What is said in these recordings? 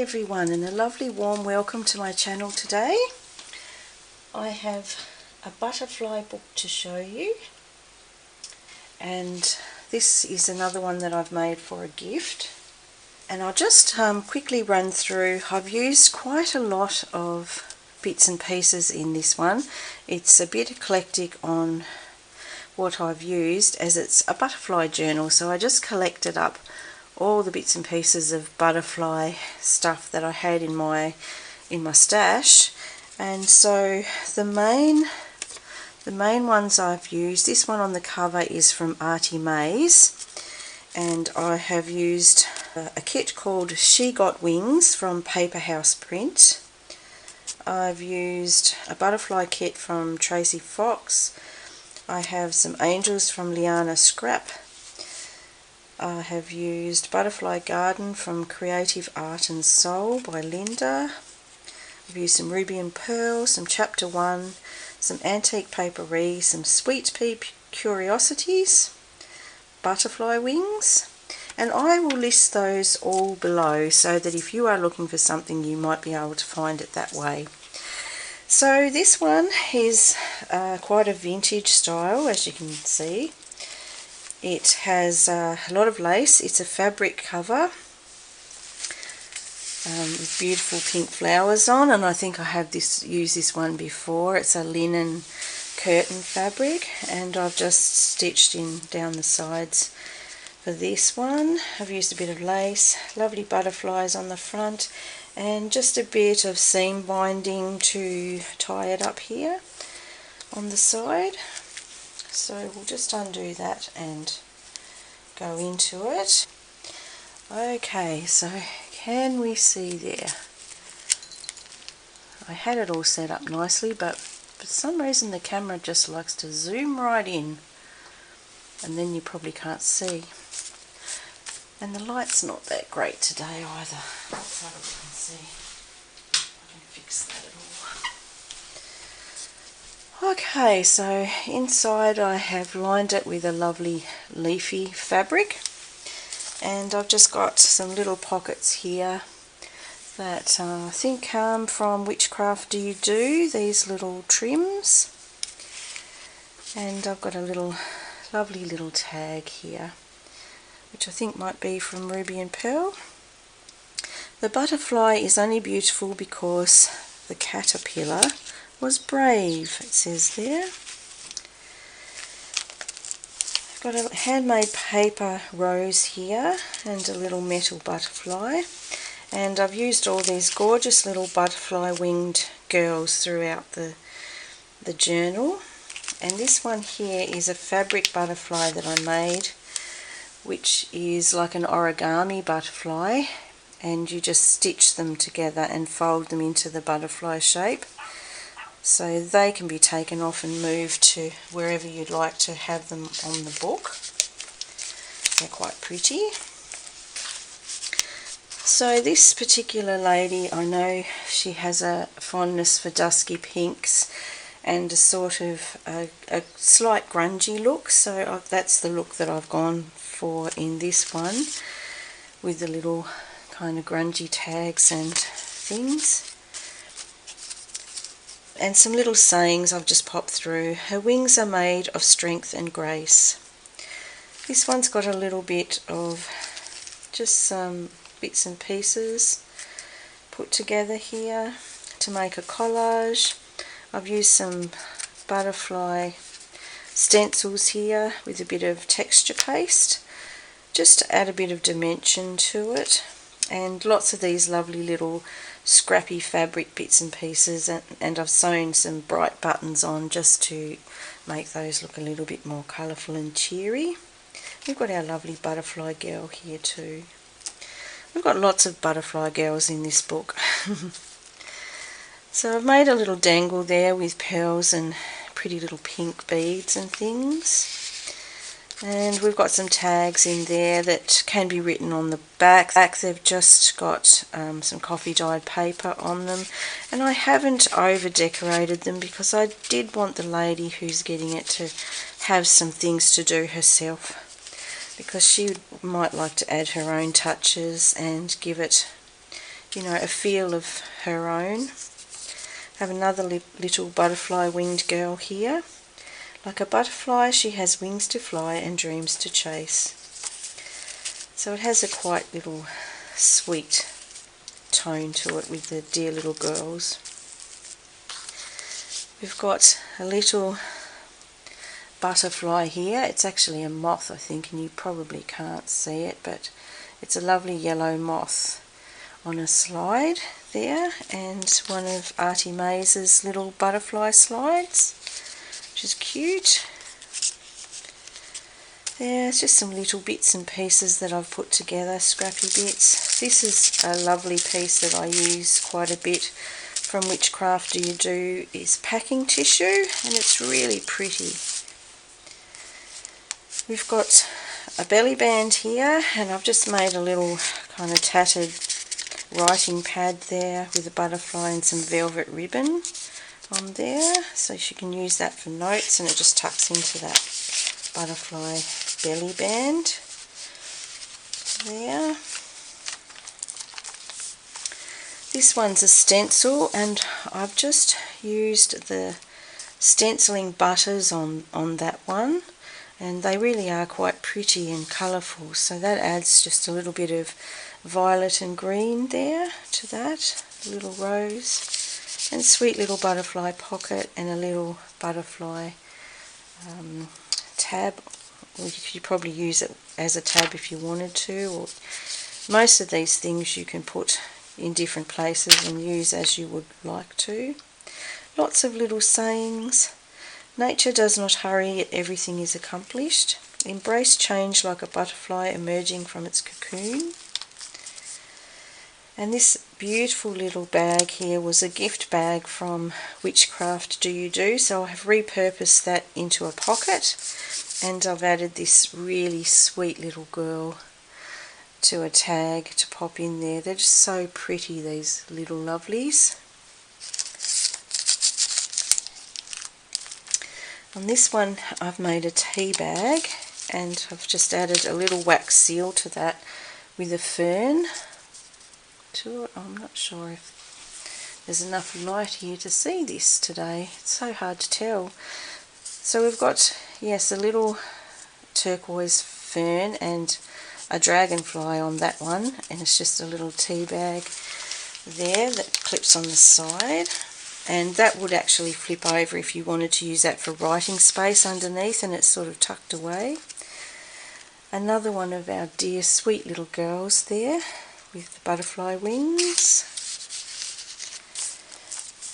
everyone, and a lovely warm welcome to my channel today. I have a butterfly book to show you, and this is another one that I've made for a gift. And I'll just quickly run through. I've used quite a lot of bits and pieces in this one. It's a bit eclectic on what I've used, as it's a butterfly journal, so I just collected up all the bits and pieces of butterfly stuff that I had in my stash. And so the main ones I've used, this one on the cover is from Artymaze, and I have used a kit called She Got Wings from Paperie print. I've used a butterfly kit from Tracie. I have some angels from Liana Scrap. I have used Butterfly Garden from Creative Art and Soul by Lynda. I've used some Ruby and Pearl, some Chapter 1, some Antique Paperie, some Sweet Pea Curiosities, butterfly wings, and I will list those all below so that if you are looking for something you might be able to find it that way. So this one is quite a vintage style, as you can see. It has a lot of lace. It's a fabric cover with beautiful pink flowers on, and I think I have used this one before. It's a linen curtain fabric, and I've just stitched in down the sides for this one. I've used a bit of lace, lovely butterflies on the front, and just a bit of seam binding to tie it up here on the side. So we'll just undo that and go into it. Okay, so can we see there? I had it all set up nicely, but for some reason the camera just likes to zoom right in, and then you probably can't see. And the light's not that great today either. Let's have a look and see if I can fix that at all. Okay, so inside I have lined it with a lovely leafy fabric, and I've just got some little pockets here that I think come from Whichcraft. These little trims, and I've got a lovely little tag here, which I think might be from Ruby and Pearl. The butterfly is only beautiful because the caterpillar was brave, it says there. I've got a handmade paper rose here and a little metal butterfly, and I've used all these gorgeous little butterfly winged girls throughout the journal. And this one here is a fabric butterfly that I made, which is like an origami butterfly, and you just stitch them together and fold them into the butterfly shape, so they can be taken off and moved to wherever you'd like to have them on the book. They're quite pretty. So this particular lady, I know she has a fondness for dusky pinks and a sort of a slight grungy look, so that's the look that I've gone for in this one, with the little kind of grungy tags and things. And some little sayings I've just popped through. Her wings are made of strength and grace. This one's got a little bit of just some bits and pieces put together here to make a collage. I've used some butterfly stencils here with a bit of texture paste just to add a bit of dimension to it, and lots of these lovely little scrappy fabric bits and pieces, and I've sewn some bright buttons on just to make those look a little bit more colourful and cheery. We've got our lovely butterfly girl here too. We've got lots of butterfly girls in this book. So I've made a little dangle there with pearls and pretty little pink beads and things. And we've got some tags in there that can be written on the back. They've just got some coffee dyed paper on them, and I haven't over decorated them because I did want the lady who's getting it to have some things to do herself, because she might like to add her own touches and give it you know, a feel of her own. Have another little butterfly winged girl here. Like a butterfly, she has wings to fly and dreams to chase. So it has a quite little sweet tone to it with the dear little girls. We've got a little butterfly here. It's actually a moth, I think, and you probably can't see it, but it's a lovely yellow moth on a slide there, and one of Artymaze's little butterfly slides, which is cute. There's just some little bits and pieces that I've put together, scrappy bits. This is a lovely piece that I use quite a bit from Whichcraft Do You Do, is packing tissue, and it's really pretty. We've got a belly band here, and I've just made a little kind of tattered writing pad there with a butterfly and some velvet ribbon on there, so she can use that for notes, and it just tucks into that butterfly belly band there. This one's a stencil, and I've just used the stenciling butters on that one, and they really are quite pretty and colourful, so that adds just a little bit of violet and green there to that, a little rose, and sweet little butterfly pocket, and a little butterfly tab. Well, you could probably use it as a tab if you wanted to, or most of these things you can put in different places and use as you would like to. Lots of little sayings. Nature does not hurry, everything is accomplished. Embrace change like a butterfly emerging from its cocoon. And this beautiful little bag here was a gift bag from Whichcraft Do You Do, so I have repurposed that into a pocket, and I've added this really sweet little girl to a tag to pop in there. They're just so pretty, these little lovelies. On this one I've made a tea bag, and I've just added a little wax seal to that with a fern to it. I'm not sure if there's enough light here to see this today. It's so hard to tell. So we've got, yes, a little turquoise fern and a dragonfly on that one, and it's just a little tea bag there that clips on the side, and that would actually flip over if you wanted to use that for writing space underneath, and it's sort of tucked away. Another one of our dear sweet little girls there with the butterfly wings,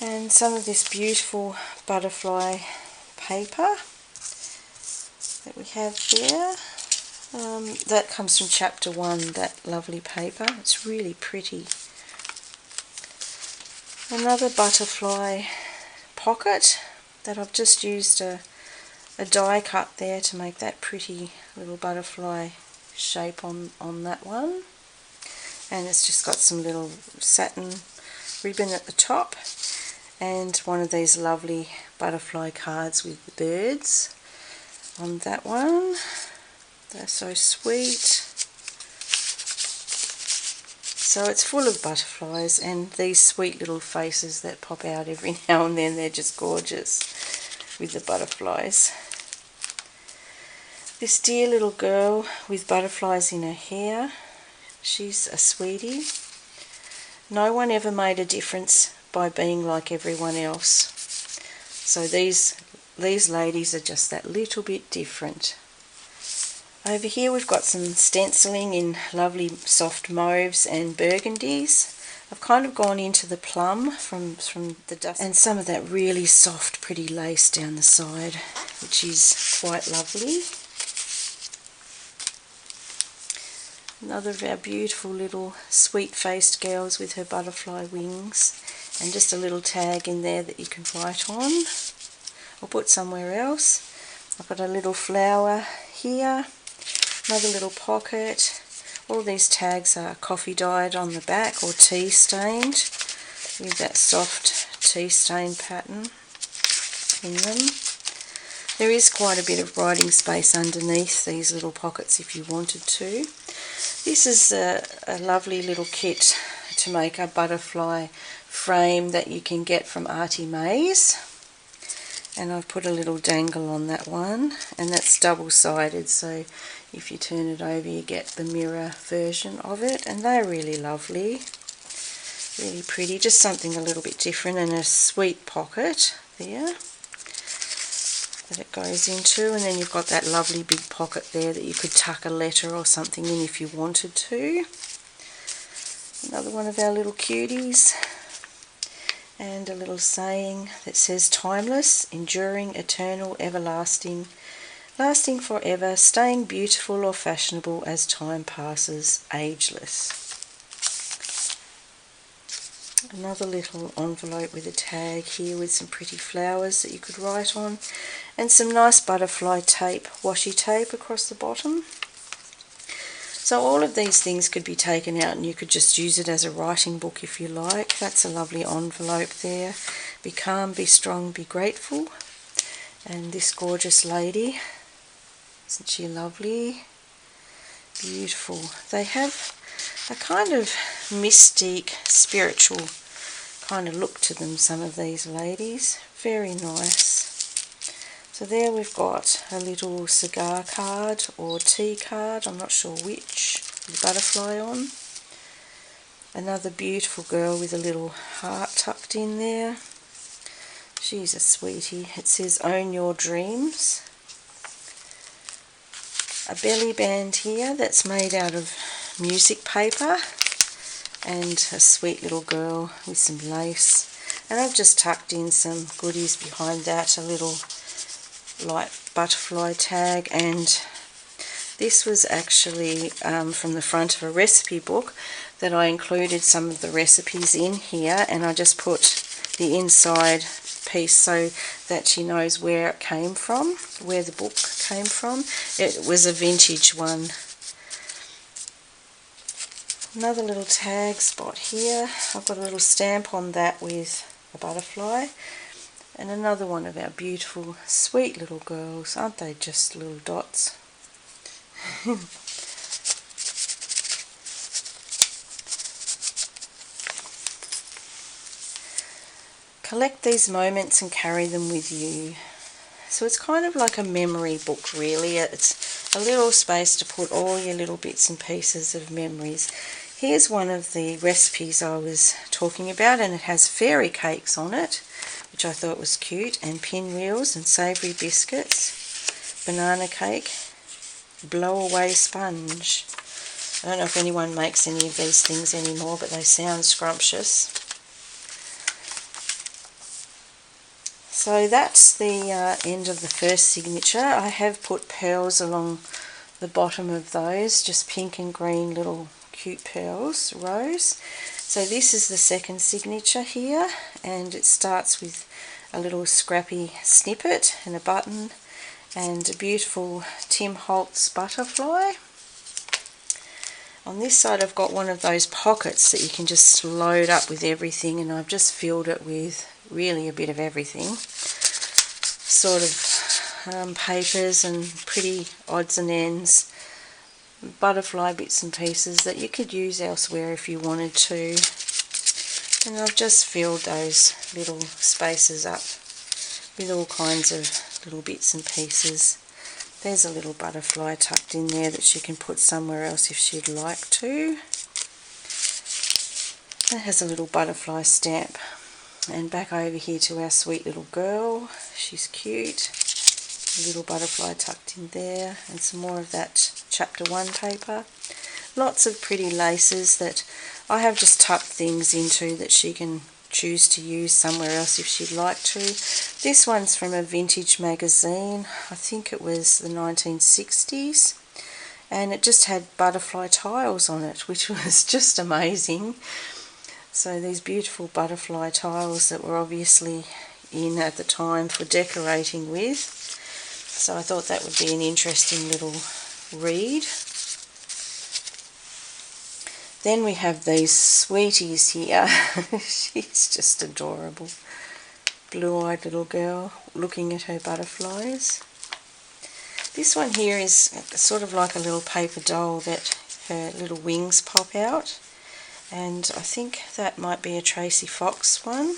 and some of this beautiful butterfly paper that we have there. That comes from chapter 1, that lovely paper. It's really pretty. Another butterfly pocket that I've just used a die cut there to make that pretty little butterfly shape on that one. And it's just got some little satin ribbon at the top, and one of these lovely butterfly cards with the birds on that one. They're so sweet. So it's full of butterflies and these sweet little faces that pop out every now and then. They're just gorgeous with the butterflies. This dear little girl with butterflies in her hair, she's a sweetie. No one ever made a difference by being like everyone else. So these ladies are just that little bit different. Over here we've got some stenciling in lovely soft mauves and burgundies. I've kind of gone into the plum from the dust, and some of that really soft pretty lace down the side, which is quite lovely. Another of our beautiful little sweet-faced girls with her butterfly wings, and just a little tag in there that you can write on or put somewhere else. I've got a little flower here, another little pocket. All these tags are coffee dyed on the back or tea stained with that soft tea stain pattern in them. There is quite a bit of writing space underneath these little pockets if you wanted to. This is a lovely little kit to make a butterfly frame that you can get from Artymaze. And I've put a little dangle on that one, and that's double-sided, so if you turn it over you get the mirror version of it, and they're really lovely, really pretty, just something a little bit different, and a sweet pocket there that it goes into, and then you've got that lovely big pocket there that you could tuck a letter or something in if you wanted to. Another one of our little cuties, and a little saying that says timeless, enduring, eternal, everlasting, lasting forever, staying beautiful or fashionable as time passes, ageless. Another little envelope with a tag here with some pretty flowers that you could write on, and some nice butterfly tape, washi tape across the bottom. So all of these things could be taken out and you could just use it as a writing book if you like. That's a lovely envelope there. Be calm, be strong, be grateful. And this gorgeous lady, isn't she lovely? Beautiful. They have a kind of mystic, spiritual kind of look to them, some of these ladies. Very nice. So there we've got a little cigar card or tea card, I'm not sure which, with a butterfly on. Another beautiful girl with a little heart tucked in there. She's a sweetie. It says own your dreams. A belly band here that's made out of music paper, and a sweet little girl with some lace. And I've just tucked in some goodies behind that, a little light butterfly tag, and this was actually from the front of a recipe book that I included some of the recipes in here, and I just put the inside piece so that she knows where it came from, where the book came from. It was a vintage one. Another little tag spot here. I've got a little stamp on that with a butterfly. And another one of our beautiful, sweet little girls. Aren't they just little dots? Collect these moments and carry them with you. So it's kind of like a memory book, really. It's a little space to put all your little bits and pieces of memories. Here's one of the recipes I was talking about, and it has fairy cakes on it, which I thought was cute, and pinwheels and savoury biscuits, banana cake, blow away sponge. I don't know if anyone makes any of these things anymore, but they sound scrumptious. So that's the end of the first signature. I have put pearls along the bottom of those, just pink and green little cute pearls, rose. So this is the second signature here, and it starts with a little scrappy snippet and a button and a beautiful Tim Holtz butterfly. On this side I've got one of those pockets that you can just load up with everything, and I've just filled it with really a bit of everything. Sort of papers and pretty odds and ends, butterfly bits and pieces that you could use elsewhere if you wanted to. And I've just filled those little spaces up with all kinds of little bits and pieces. There's a little butterfly tucked in there that she can put somewhere else if she'd like to. That has a little butterfly stamp. And back over here to our sweet little girl. She's cute. A little butterfly tucked in there, and some more of that chapter 1 paper. Lots of pretty laces that I have just tucked things into that she can choose to use somewhere else if she'd like to. This one's from a vintage magazine. I think it was the 1960s, and it just had butterfly tiles on it, which was just amazing. So these beautiful butterfly tiles that were obviously in at the time for decorating with. So I thought that would be an interesting little read. Then we have these sweeties here. She's just adorable. Blue-eyed little girl looking at her butterflies. This one here is sort of like a little paper doll that her little wings pop out. and I think that might be a Tracie Fox one,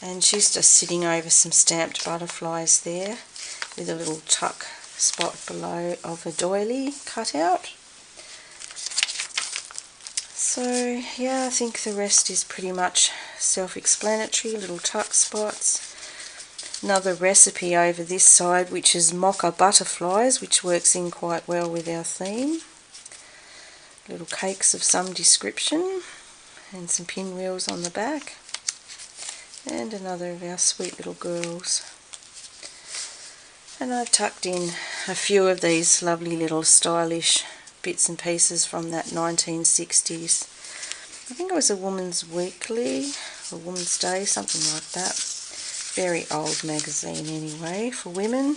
and she's just sitting over some stamped butterflies there with a little tuck spot below of a doily cut out. So yeah, I think the rest is pretty much self-explanatory, little tuck spots. Another recipe over this side, which is mocha butterflies, which works in quite well with our theme. Little cakes of some description and some pinwheels on the back. And another of our sweet little girls. And I've tucked in a few of these lovely little stylish bits and pieces from that 1960s. I think it was a Woman's Weekly or Woman's Day, something like that. Very old magazine anyway, for women.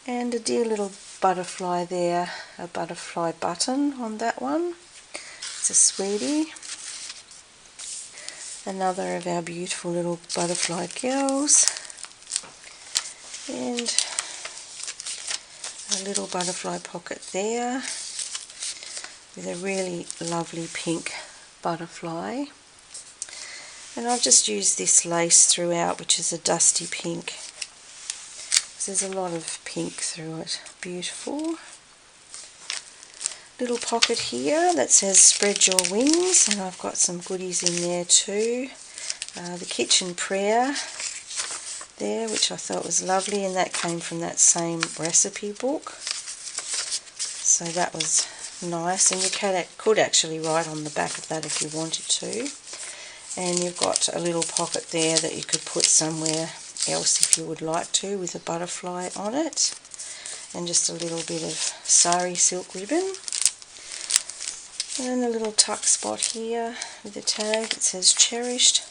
And a dear little butterfly there, a butterfly button on that one. It's a sweetie. Another of our beautiful little butterfly girls. And a little butterfly pocket there with a really lovely pink butterfly. And I've just used this lace throughout, which is a dusty pink. So there's a lot of pink through it. Beautiful. Little pocket here that says spread your wings, and I've got some goodies in there too. The kitchen prayer there, which I thought was lovely, and that came from that same recipe book. So that was nice, and you could actually write on the back of that if you wanted to. And you've got a little pocket there that you could put somewhere else if you would like to, with a butterfly on it, and just a little bit of sari silk ribbon. And a little tuck spot here with a tag that says cherished.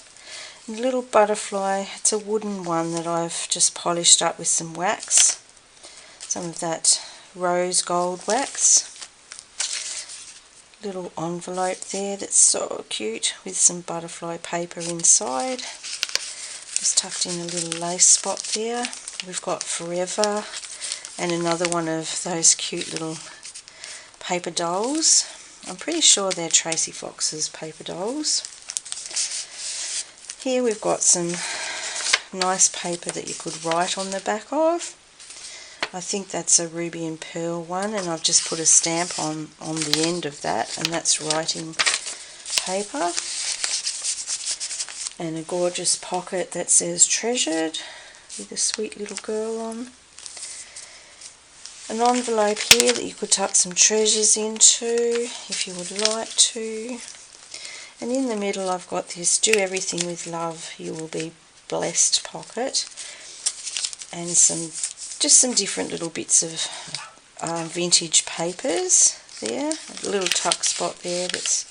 And a little butterfly, it's a wooden one that I've just polished up with some wax, some of that rose gold wax. Little envelope there that's so cute with some butterfly paper inside. Just tucked in a little lace spot there. We've got Forever and another one of those cute little paper dolls. I'm pretty sure they're Tracie Fox's paper dolls. Here we've got some nice paper that you could write on the back of. I think that's a ruby and pearl one, and I've just put a stamp on the end of that, and that's writing paper. And a gorgeous pocket that says treasured with a sweet little girl on. An envelope here that you could tuck some treasures into if you would like to. And in the middle I've got this Do Everything with Love, You Will Be Blessed pocket, and just some different little bits of vintage papers there. A little tuck spot there that's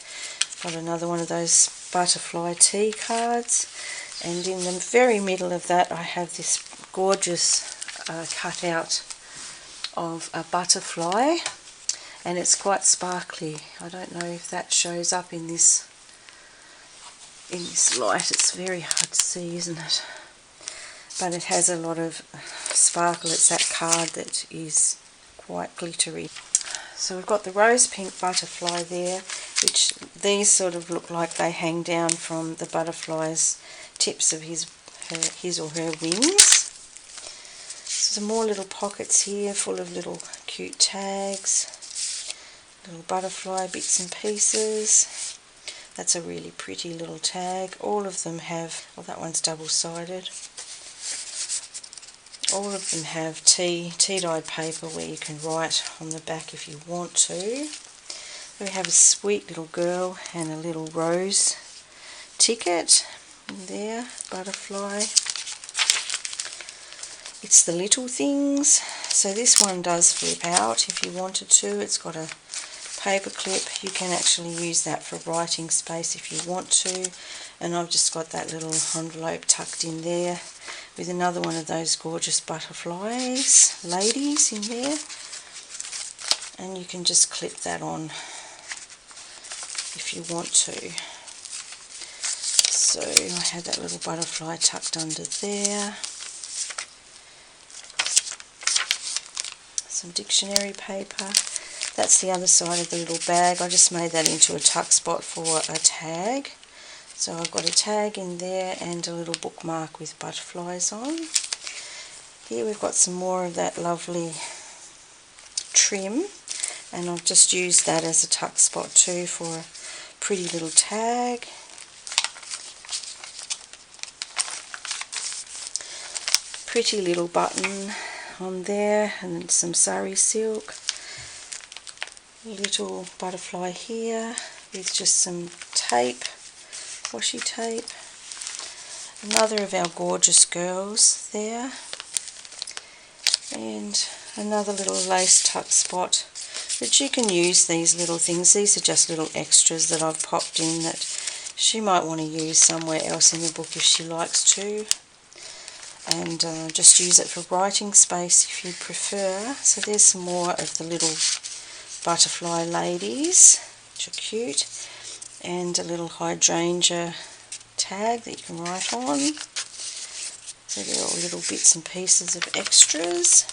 got another one of those butterfly tea cards, and in the very middle of that I have this gorgeous cutout of a butterfly, and it's quite sparkly. I don't know if that shows up in this light. It's very hard to see, isn't it? But it has a lot of sparkle. It's that card that is quite glittery. So we've got the rose pink butterfly there, which these sort of look like they hang down from the butterfly's tips of his or her wings. So some more little pockets here full of little cute tags, little butterfly bits and pieces. That's a really pretty little tag. All of them have, well, that one's double-sided. All of them have tea-dyed paper where you can write on the back if you want to. We have a sweet little girl and a little rose ticket there, butterfly. It's the little things. So this one does flip out if you wanted to. It's got a paper clip. You can actually use that for writing space if you want to. And I've just got that little envelope tucked in there with another one of those gorgeous butterflies, ladies, in there. And you can just clip that on if you want to. So I had that little butterfly tucked under there. Some dictionary paper. That's the other side of the little bag. I just made that into a tuck spot for a tag. So I've got a tag in there and a little bookmark with butterflies on. Here we've got some more of that lovely trim, and I've just used that as a tuck spot too for a pretty little tag. Pretty little button on there, and some sari silk. Little butterfly here with just some tape, washi tape. Another of our gorgeous girls there, and another little lace tuck spot. But you can use these little things. These are just little extras that I've popped in that she might want to use somewhere else in the book if she likes to. And just use it for writing space if you prefer. So there's some more of the little butterfly ladies, which are cute, and a little hydrangea tag that you can write on. So they're all little bits and pieces of extras.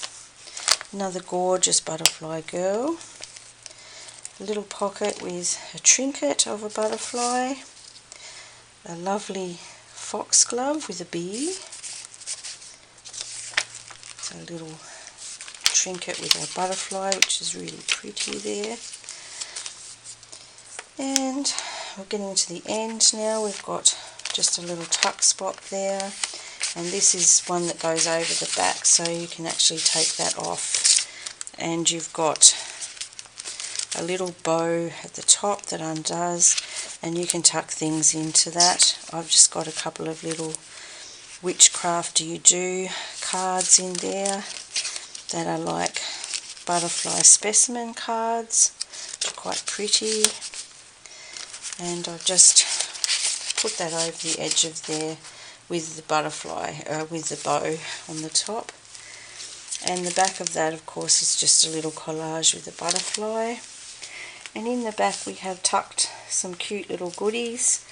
Another gorgeous butterfly girl. A little pocket with a trinket of a butterfly. A lovely foxglove with a bee. So a little trinket with a butterfly, which is really pretty there. And we're getting to the end now. We've got just a little tuck spot there, and this is one that goes over the back, so you can actually take that off, and you've got a little bow at the top that undoes, and you can tuck things into that. I've just got a couple of little Whichcraft Do You Do cards in there that are like butterfly specimen cards, which are quite pretty, and I've just put that over the edge of there with the butterfly, with the bow on the top. And the back of that, of course, is just a little collage with a butterfly. And in the back we have tucked some cute little goodies.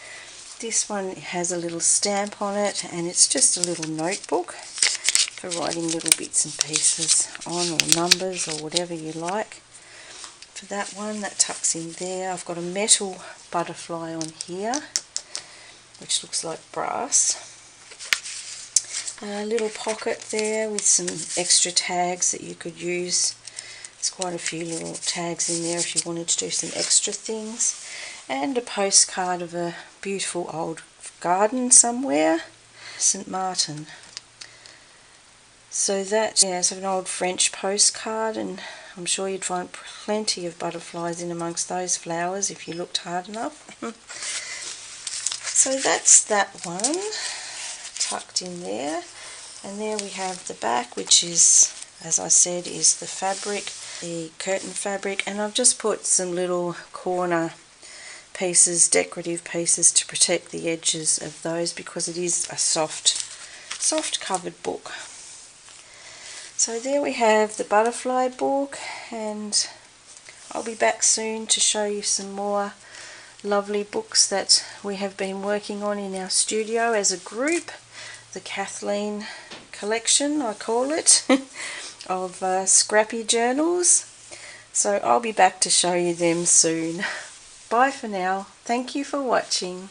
This one has a little stamp on it, and it's just a little notebook for writing little bits and pieces on, or numbers, or whatever you like. For that one, that tucks in there. I've got a metal butterfly on here, which looks like brass. A little pocket there with some extra tags that you could use. There's quite a few little tags in there if you wanted to do some extra things. And a postcard of a beautiful old garden somewhere, St. Martin. So that, yeah, it's an old French postcard, and I'm sure you'd find plenty of butterflies in amongst those flowers if you looked hard enough. So that's that one tucked in there. And there we have the back, which is, as I said, is the fabric, the curtain fabric, and I've just put some little corner pieces, decorative pieces, to protect the edges of those, because it is a soft covered book. So there we have the butterfly book, and I'll be back soon to show you some more lovely books that we have been working on in our studio as a group. The Kathleen collection, I call it, of scrappy journals. So I'll be back to show you them soon. Bye for now. Thank you for watching.